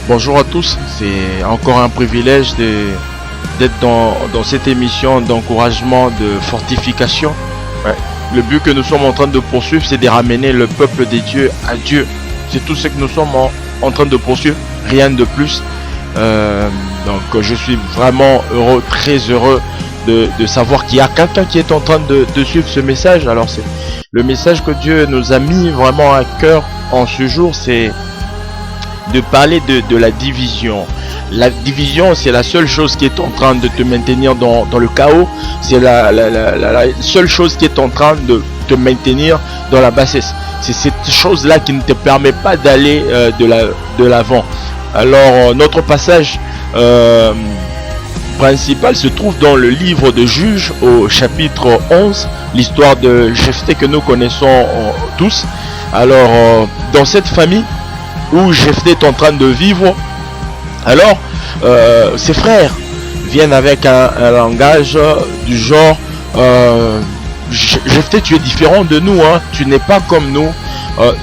Bonjour à tous, c'est encore un privilège d'être dans cette émission d'encouragement, de fortification. Ouais. Le but que nous sommes en train de poursuivre, c'est de ramener le peuple des dieux à Dieu. C'est tout ce que nous sommes en train de poursuivre, rien de plus. Donc je suis vraiment heureux, très heureux de savoir qu'il y a quelqu'un qui est en train de suivre ce message. Alors c'est le message que Dieu nous a mis vraiment à cœur en ce jour, c'est de parler de la division. La division, c'est la seule chose qui est en train de te maintenir dans le chaos. C'est la seule chose qui est en train de te maintenir dans la bassesse. C'est cette chose-là qui ne te permet pas d'aller de l'avant. Alors, notre passage principal se trouve dans le livre de Juges au chapitre 11, l'histoire de Jephthé que nous connaissons tous. Alors, dans cette famille où Jephthé est en train de vivre, alors ses frères viennent avec un langage du genre Jephthé, tu es différent de nous, hein, tu n'es pas comme nous,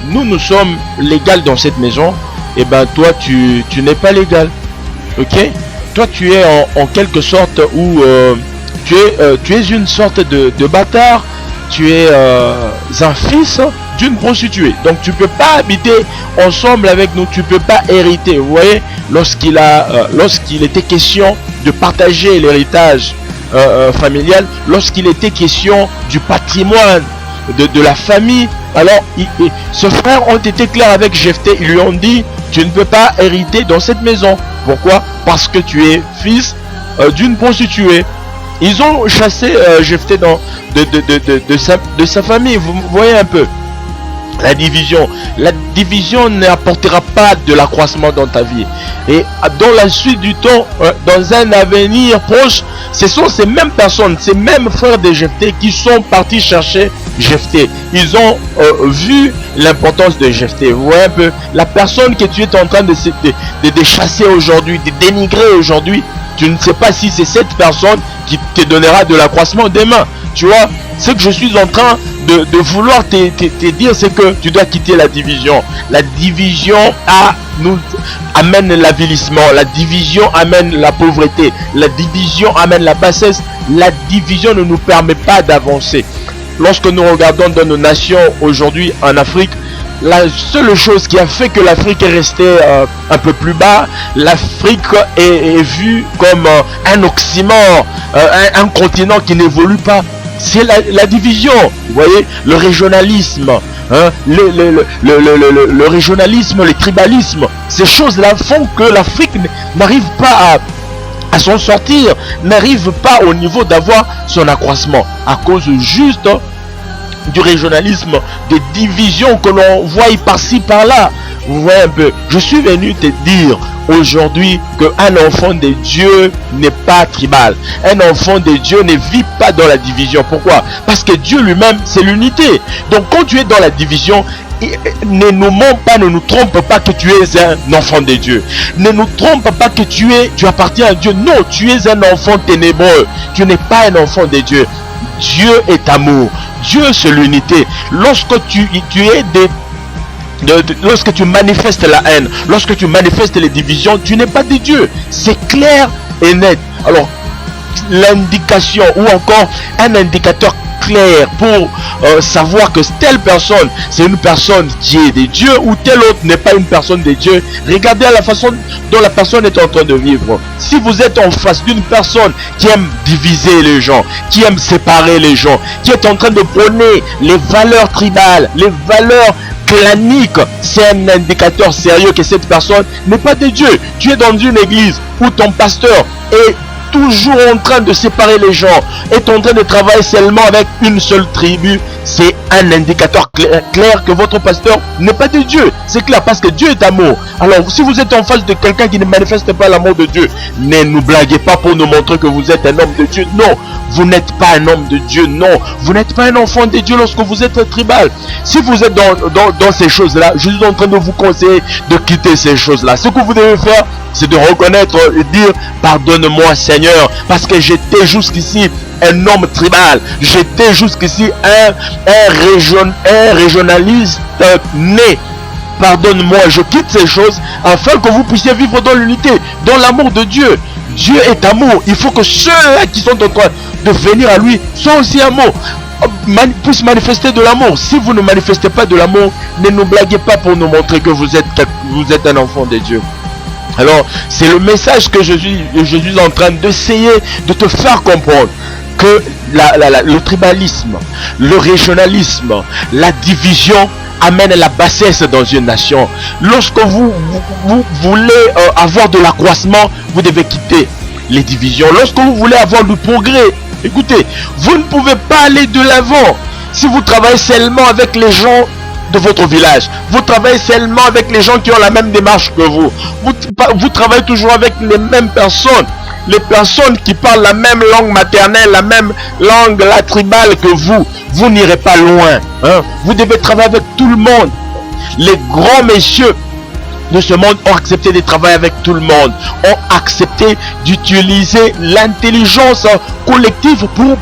nous sommes légaux dans cette maison, et ben toi tu n'es pas légal, ok, toi tu es en quelque sorte où tu es une sorte de bâtard, tu es un fils d'une prostituée, donc tu peux pas habiter ensemble avec nous, tu peux pas hériter. Vous voyez, lorsqu'il était question de partager l'héritage familial, lorsqu'il était question du patrimoine de la famille, alors ses frères ont été clairs avec Jephthé. Ils lui ont dit, tu ne peux pas hériter dans cette maison. Pourquoi? Parce que tu es fils d'une prostituée. Ils ont chassé Jephthé de sa famille. Vous voyez un peu la division n'apportera pas de l'accroissement dans ta vie. Et dans la suite du temps, dans un avenir proche, ce sont ces mêmes personnes, ces mêmes frères de Jephthé qui sont partis chercher Jephthé. Ils ont vu l'importance de Jephthé. Vous voyez un peu la personne que tu es en train de chasser aujourd'hui, de dénigrer aujourd'hui. Tu ne sais pas si c'est cette personne qui te donnera de l'accroissement demain. Tu vois, ce que je suis en train de vouloir te dire, c'est que tu dois quitter la division. La division nous amène l'avilissement. La division amène la pauvreté. La division amène la bassesse. La division ne nous permet pas d'avancer. Lorsque nous regardons dans nos nations aujourd'hui en Afrique, la seule chose qui a fait que l'Afrique est restée un peu plus bas, l'Afrique est vue comme un oxymore, un continent qui n'évolue pas. C'est la division. Vous voyez, le régionalisme, hein, le régionalisme, le tribalisme, ces choses-là font que l'Afrique n'arrive pas à s'en sortir, n'arrive pas au niveau d'avoir son accroissement à cause juste du régionalisme, des divisions que l'on voit par-ci par-là. Vous voyez un peu, je suis venu te dire aujourd'hui qu'un enfant de Dieu n'est pas tribal. Un enfant de Dieu ne vit pas dans la division. Pourquoi? Parce que Dieu lui-même, c'est l'unité. Donc quand tu es dans la division, ne nous mens pas, ne nous trompe pas que tu es un enfant de Dieu. Ne nous trompe pas que tu appartiens à Dieu. Non, tu es un enfant ténébreux. Tu n'es pas un enfant de Dieu. Dieu est amour. Dieu, c'est l'unité. Lorsque lorsque tu manifestes la haine, lorsque tu manifestes les divisions, tu n'es pas de Dieu. C'est clair et net. Alors, l'indication ou encore un indicateur clair pour savoir que telle personne c'est une personne qui est de Dieu ou telle autre n'est pas une personne de Dieu, regardez à la façon dont la personne est en train de vivre. Si vous êtes en face d'une personne qui aime diviser les gens, qui aime séparer les gens, qui est en train de prôner les valeurs tribales, les valeurs clanique, c'est un indicateur sérieux que cette personne n'est pas de Dieu. Tu es dans une église où ton pasteur est toujours en train de séparer les gens, est en train de travailler seulement avec une seule tribu, c'est un indicateur clair que votre pasteur n'est pas de Dieu. C'est clair parce que Dieu est amour. Alors si vous êtes en face de quelqu'un qui ne manifeste pas l'amour de Dieu, ne nous blaguez pas pour nous montrer que vous êtes un homme de Dieu. Non, vous n'êtes pas un homme de Dieu. Non, vous n'êtes pas un enfant de Dieu lorsque vous êtes tribal. Si vous êtes dans ces choses-là, je suis en train de vous conseiller de quitter ces choses-là. Ce que vous devez faire, c'est de reconnaître et dire pardonne-moi Seigneur, parce que j'étais jusqu'ici un homme tribal, j'étais jusqu'ici un régionaliste né. pardonne-moi, je quitte ces choses afin que vous puissiez vivre dans l'unité, dans l'amour de Dieu. Dieu est amour. Il faut que ceux-là qui sont en train de venir à lui soient aussi amour, puissent manifester de l'amour. Si vous ne manifestez pas de l'amour, ne nous blaguez pas pour nous montrer que vous êtes un enfant de Dieu. Alors, c'est le message que je suis en train d'essayer de te faire comprendre. Que le tribalisme, le régionalisme, la division amène la bassesse dans une nation. Lorsque vous voulez avoir de l'accroissement, vous devez quitter les divisions. Lorsque vous voulez avoir du progrès, écoutez, vous ne pouvez pas aller de l'avant si vous travaillez seulement avec les gens de votre village. Vous travaillez seulement avec les gens qui ont la même démarche que vous. Vous travaillez toujours avec les mêmes personnes. Les personnes qui parlent la même langue maternelle, la même langue, la tribale que vous n'irez pas loin. Hein? Vous devez travailler avec tout le monde. Les grands messieurs de ce monde ont accepté de travailler avec tout le monde, ont accepté d'utiliser l'intelligence collective pour